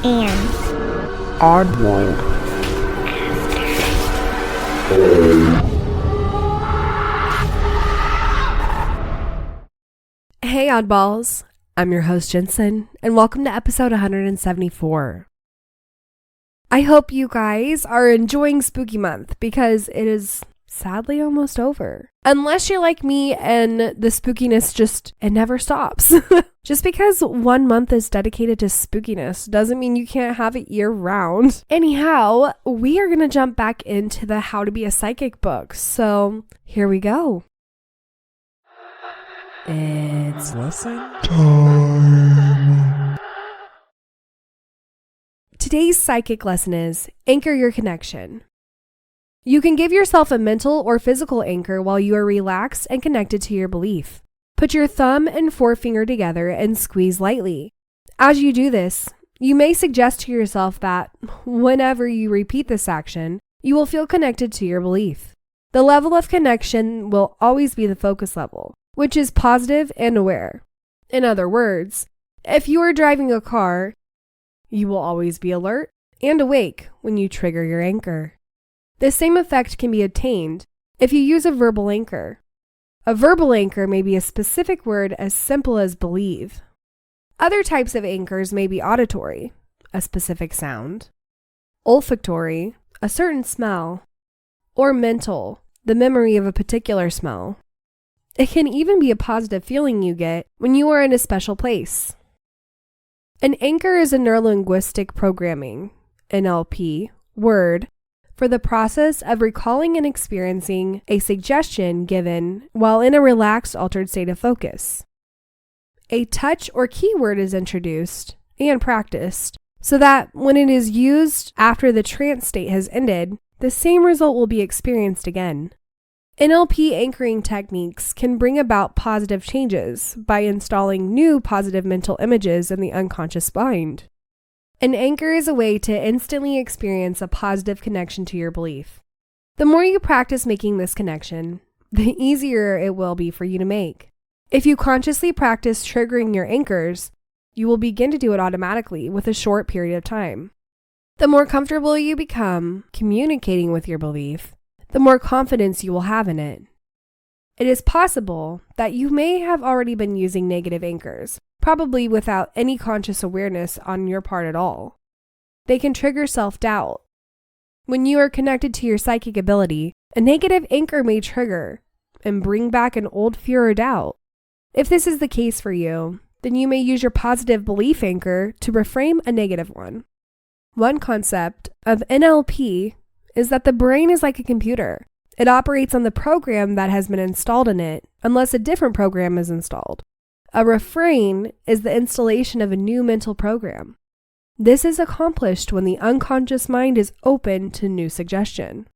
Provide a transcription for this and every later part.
and Oddworld. Hey oddballs, I'm your host Jensen, and welcome to episode 174. I hope you guys are enjoying Spooky Month because it is sadly almost over. Unless you're like me and the spookiness it never stops. Just because 1 month is dedicated to spookiness doesn't mean you can't have it year round. Anyhow, we are going to jump back into the How to Be a Psychic book. So here we go. It's Lesson time. Today's psychic lesson is anchor your connection. You can give yourself a mental or physical anchor while you are relaxed and connected to your belief. Put your thumb and forefinger together and squeeze lightly. As you do this, you may suggest to yourself that whenever you repeat this action, you will feel connected to your belief. The level of connection will always be the focus level, which is positive and aware. In other words, if you are driving a car, you will always be alert and awake when you trigger your anchor. The same effect can be obtained if you use a verbal anchor. A verbal anchor may be a specific word as simple as believe. Other types of anchors may be auditory, a specific sound, olfactory, a certain smell, or mental, the memory of a particular smell. It can even be a positive feeling you get when you are in a special place. An anchor is a neurolinguistic programming, NLP, word for the process of recalling and experiencing a suggestion given while in a relaxed, altered state of focus. A touch or keyword is introduced and practiced so that when it is used after the trance state has ended, the same result will be experienced again. NLP anchoring techniques can bring about positive changes by installing new positive mental images in the unconscious mind. An anchor is a way to instantly experience a positive connection to your belief. The more you practice making this connection, the easier it will be for you to make. If you consciously practice triggering your anchors, you will begin to do it automatically with a short period of time. The more comfortable you become communicating with your belief, the more confidence you will have in it. It is possible that you may have already been using negative anchors, probably without any conscious awareness on your part at all. They can trigger self-doubt. When you are connected to your psychic ability, a negative anchor may trigger and bring back an old fear or doubt. If this is the case for you, then you may use your positive belief anchor to reframe a negative one. One concept of NLP is that the brain is like a computer. It operates on the program that has been installed in it, unless a different program is installed. A refrain is the installation of a new mental program. This is accomplished when the unconscious mind is open to new suggestion.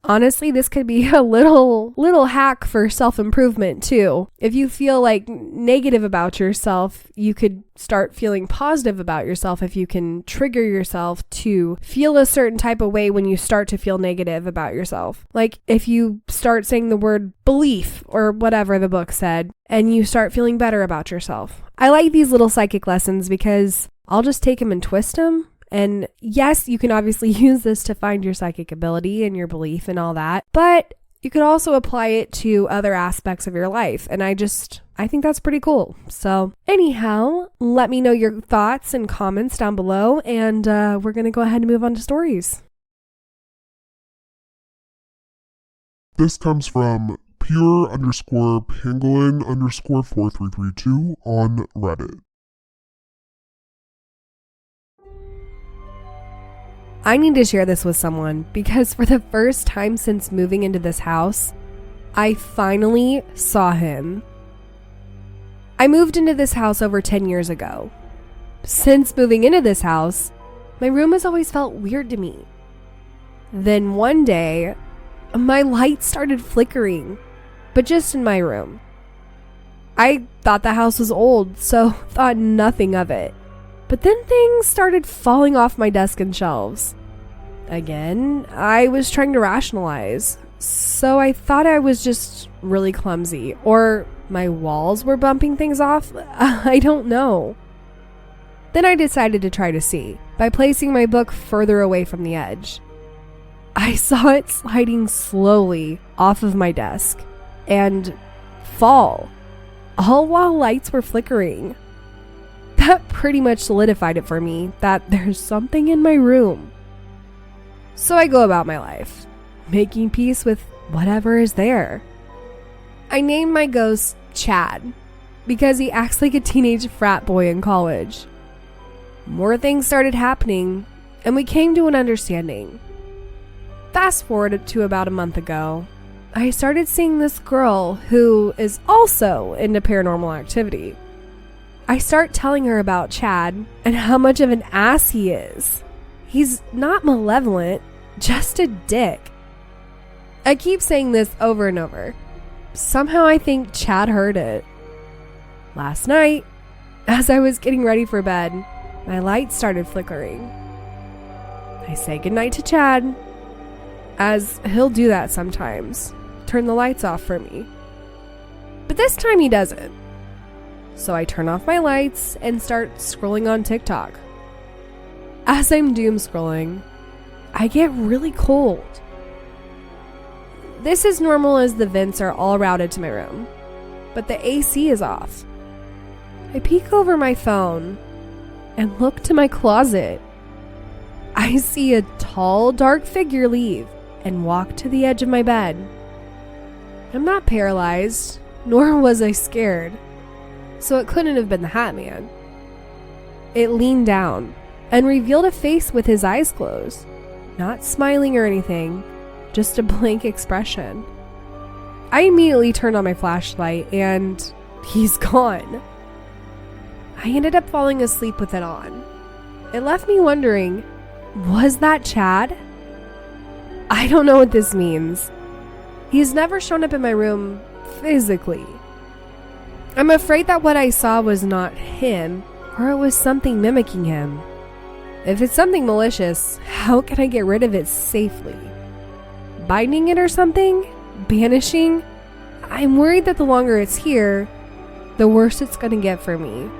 Honestly, this could be a little hack for self-improvement too. If you feel like negative about yourself, you could start feeling positive about yourself if you can trigger yourself to feel a certain type of way when you start to feel negative about yourself. Like if you start saying the word belief or whatever the book said, and you start feeling better about yourself. I like these little psychic lessons because I'll just take them and twist them. And yes, you can obviously use this to find your psychic ability and your belief and all that, but you could also apply it to other aspects of your life. And I think that's pretty cool. So anyhow, let me know your thoughts and comments down below, and we're going to go ahead and move on to stories. This comes from pure_pangolin_4332 on Reddit. I need to share this with someone because for the first time since moving into this house, I finally saw him. I moved into this house over 10 years ago. Since moving into this house, my room has always felt weird to me. Then one day, my light started flickering, but just in my room. I thought the house was old, so thought nothing of it. But then things started falling off my desk and shelves. Again, I was trying to rationalize, so I thought I was just really clumsy, or my walls were bumping things off. I don't know. Then I decided to try to see by placing my book further away from the edge. I saw it sliding slowly off of my desk and fall, all while lights were flickering. That pretty much solidified it for me that there's something in my room. So I go about my life, making peace with whatever is there. I named my ghost Chad because he acts like a teenage frat boy in college. More things started happening, and we came to an understanding. Fast forward to about a month ago, I started seeing this girl who is also into paranormal activity. I start telling her about Chad and how much of an ass he is. He's not malevolent, just a dick. I keep saying this over and over. Somehow I think Chad heard it. Last night, as I was getting ready for bed, my light started flickering. I say goodnight to Chad, as he'll do that sometimes, turn the lights off for me. But this time he doesn't. So I turn off my lights and start scrolling on TikTok. As I'm doom scrolling, I get really cold. This is normal as the vents are all routed to my room, but the AC is off. I peek over my phone and look to my closet. I see a tall, dark figure leave and walk to the edge of my bed. I'm not paralyzed, nor was I scared, so it couldn't have been the Hat Man. It leaned down and revealed a face with his eyes closed, not smiling or anything, just a blank expression. I immediately turned on my flashlight and he's gone. I ended up falling asleep with it on. It left me wondering, was that Chad? I don't know what this means. He's never shown up in my room physically. I'm afraid that what I saw was not him, or it was something mimicking him. If it's something malicious, how can I get rid of it safely? Binding it or something? Banishing? I'm worried that the longer it's here, the worse it's gonna get for me.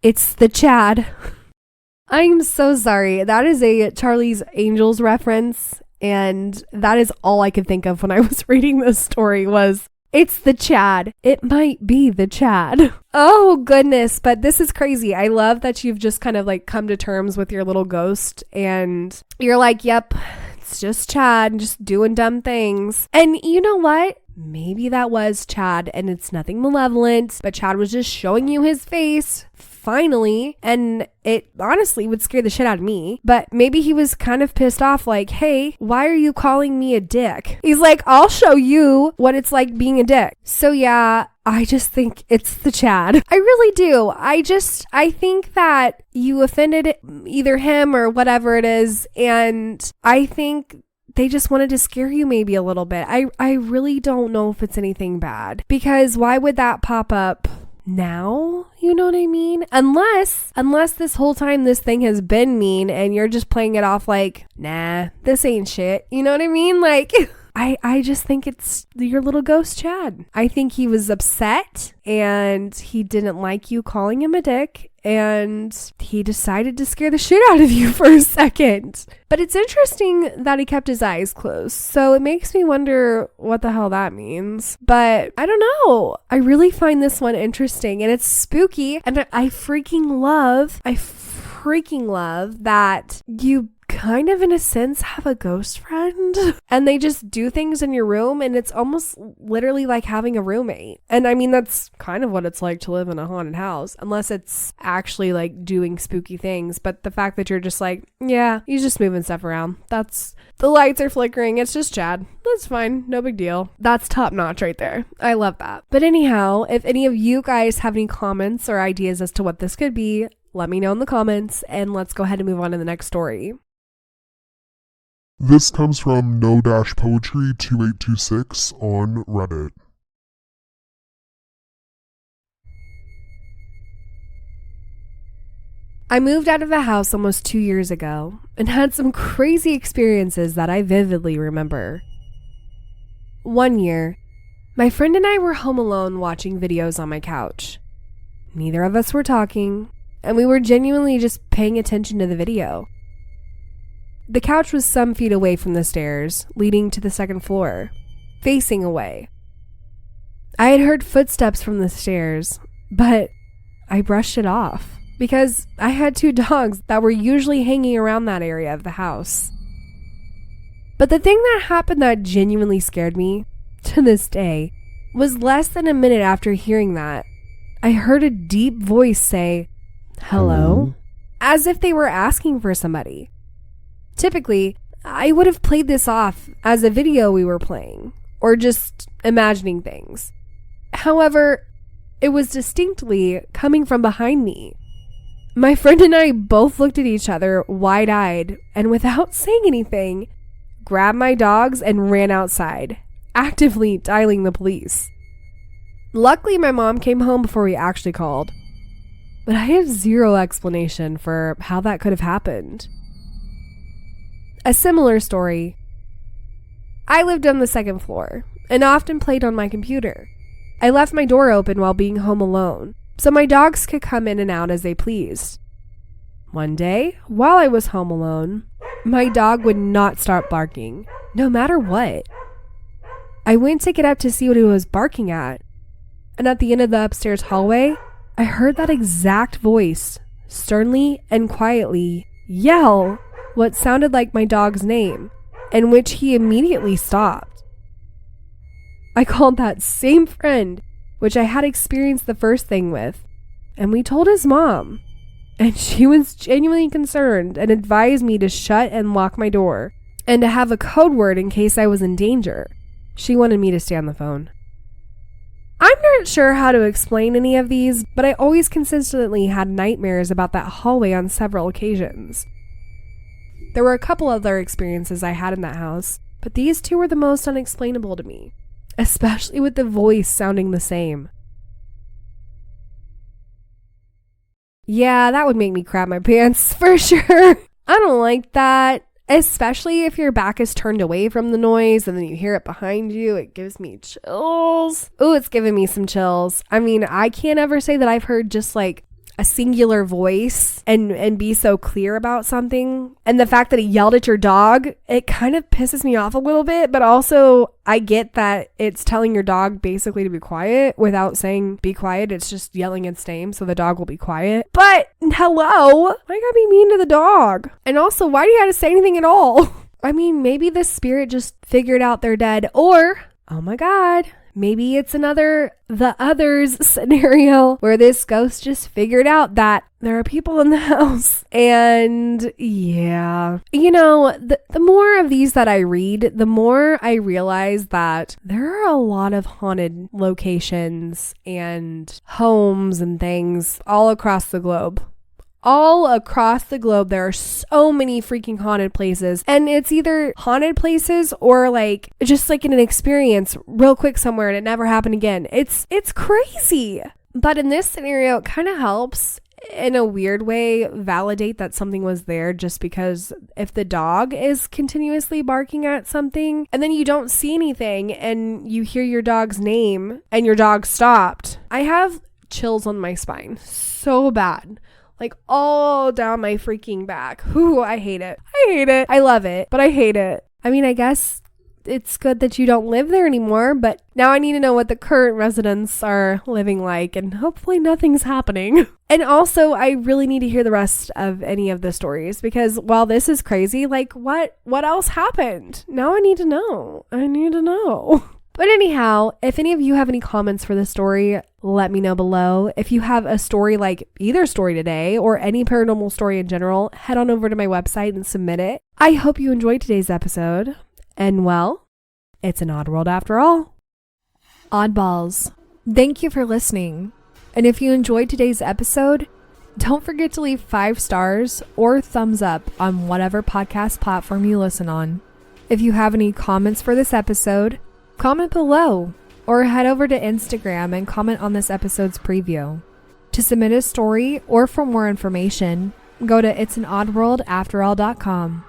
It's the Chad. I'm so sorry. That is a Charlie's Angels reference, and that is all I could think of when I was reading this story was, it's the Chad. It might be the Chad. Oh goodness, but this is crazy. I love that you've just kind of like come to terms with your little ghost and you're like, yep, it's just Chad just doing dumb things. And you know what? Maybe that was Chad and it's nothing malevolent, but Chad was just showing you his face finally, and it honestly would scare the shit out of me. But maybe he was kind of pissed off, like, hey, why are you calling me a dick? He's like, I'll show you what it's like being a dick. So yeah, I just think it's the Chad. I really do. I think that you offended either him or whatever it is, and I think they just wanted to scare you maybe a little bit. I really don't know if it's anything bad, because why would that pop up now? You know what I mean? Unless this whole time this thing has been mean and you're just playing it off like, nah, this ain't shit. You know what I mean? Like, I just think it's your little ghost Chad. I think he was upset and he didn't like you calling him a dick, and he decided to scare the shit out of you for a second. But it's interesting that he kept his eyes closed, so it makes me wonder what the hell that means. But I don't know. I really find this one interesting, and it's spooky, and I freaking love that you kind of in a sense have a ghost friend and they just do things in your room, and it's almost literally like having a roommate. And I mean, that's kind of what it's like to live in a haunted house, unless it's actually like doing spooky things. But the fact that you're just like, yeah, you're just moving stuff around, that's, the lights are flickering, it's just Chad, that's fine, no big deal. That's top notch right there. I love that. But anyhow, if any of you guys have any comments or ideas as to what this could be, let me know in the comments, and let's go ahead and move on to the next story. This comes from No-Poetry 2826 on Reddit. I moved out of the house almost 2 years ago and had some crazy experiences that I vividly remember. One year, My friend and I were home alone watching videos on my couch. Neither of us were talking, and we were genuinely just paying attention to the video. The couch was some feet away from the stairs, leading to the second floor, facing away. I had heard footsteps from the stairs, but I brushed it off because I had 2 dogs that were usually hanging around that area of the house. But the thing that happened that genuinely scared me, to this day, was less than a minute after hearing that, I heard a deep voice say, "Hello?" as if they were asking for somebody. Typically, I would have played this off as a video we were playing, or just imagining things. However, it was distinctly coming from behind me. My friend and I both looked at each other wide-eyed, and without saying anything, grabbed my dogs and ran outside, actively dialing the police. Luckily, my mom came home before we actually called, but I have zero explanation for how that could have happened. A similar story. I lived on the second floor and often played on my computer. I left my door open while being home alone, so my dogs could come in and out as they pleased. One day, while I was home alone, my dog would not stop barking, no matter what. I went to get up to see what he was barking at, and at the end of the upstairs hallway, I heard that exact voice, sternly and quietly, yell what sounded like my dog's name, in which he immediately stopped. I called that same friend, which I had experienced the first thing with, and we told his mom, and she was genuinely concerned and advised me to shut and lock my door, and to have a code word in case I was in danger. She wanted me to stay on the phone. I'm not sure how to explain any of these, but I always consistently had nightmares about that hallway on several occasions. There were a couple other experiences I had in that house, but these 2 were the most unexplainable to me, especially with the voice sounding the same. Yeah, that would make me crap my pants, for sure. I don't like that. Especially if your back is turned away from the noise and then you hear it behind you. It gives me chills. Ooh, it's giving me some chills. I mean, I can't ever say that I've heard just like a singular voice and be so clear about something. And the fact that he yelled at your dog, it kind of pisses me off a little bit. But also, I get that it's telling your dog basically to be quiet without saying be quiet. It's just yelling its name so the dog will be quiet. But hello, why gotta be mean to the dog? And also, why do you have to say anything at all? I mean, maybe the spirit just figured out they're dead, or, oh my God, maybe it's another the others scenario where this ghost just figured out that there are people in the house. And yeah, you know, the more of these that I read, the more I realize that there are a lot of haunted locations and homes and things all across the globe. All across the globe, there are so many freaking haunted places, and it's either haunted places or like just like in an experience real quick somewhere and it never happened again. It's crazy. But in this scenario, it kind of helps in a weird way validate that something was there, just because if the dog is continuously barking at something and then you don't see anything and you hear your dog's name and your dog stopped, I have chills on my spine so bad. Like all down my freaking back. Ooh, I hate it. I hate it. I love it, but I hate it. I mean, I guess it's good that you don't live there anymore, but now I need to know what the current residents are living like, and hopefully nothing's happening. And also, I really need to hear the rest of any of the stories, because while this is crazy, like what else happened? Now I need to know. I need to know. But anyhow, if any of you have any comments for this story, let me know below. If you have a story like either story today or any paranormal story in general, head on over to my website and submit it. I hope you enjoyed today's episode. And well, it's an odd world after all. Oddballs, thank you for listening. And if you enjoyed today's episode, don't forget to leave 5 stars or thumbs up on whatever podcast platform you listen on. If you have any comments for this episode, comment below or head over to Instagram and comment on this episode's preview. To submit a story or for more information, go to itsanoddworldafterall.com.